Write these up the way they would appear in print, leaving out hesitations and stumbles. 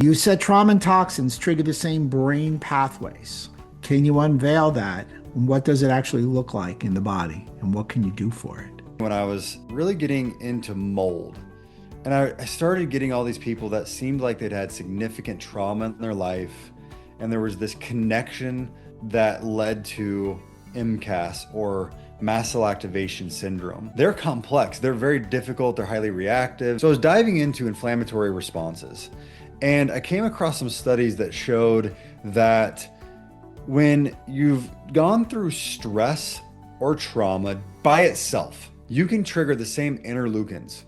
You said trauma and toxins trigger the same brain pathways. Can you unveil that? And what does it actually look like in the body? And what can you do for it? When I was really getting into mold, and I started getting all these people that seemed like they'd had significant trauma in their life, and there was this connection that led to MCAS, or mast cell activation syndrome. They're complex, they're very difficult, they're highly reactive. So I was diving into inflammatory responses, and I came across some studies that showed that when you've gone through stress or trauma by itself, you can trigger the same interleukins,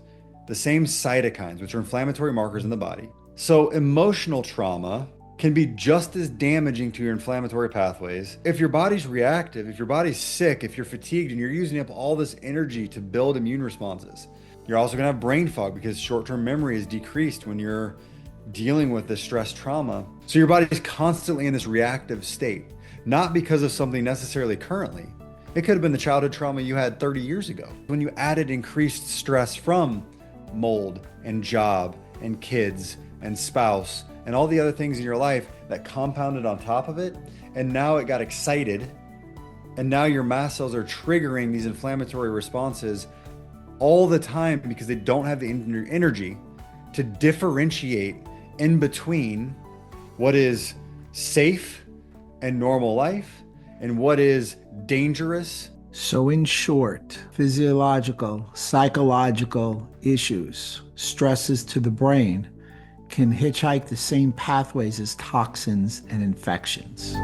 the same cytokines, which are inflammatory markers in the body. So emotional trauma can be just as damaging to your inflammatory pathways. If your body's reactive, if your body's sick, if you're fatigued and you're using up all this energy to build immune responses, you're also gonna have brain fog because short-term memory is decreased when you're dealing with this stress trauma. So your body's constantly in this reactive state, not because of something necessarily currently. It could have been the childhood trauma you had 30 years ago. When you added increased stress from mold and job and kids and spouse and all the other things in your life that compounded on top of it, and now it got excited, and now your mast cells are triggering these inflammatory responses all the time because they don't have the energy to differentiate in between what is safe and normal life and what is dangerous. So in short, physiological, psychological issues, stresses to the brain, can hitchhike the same pathways as toxins and infections.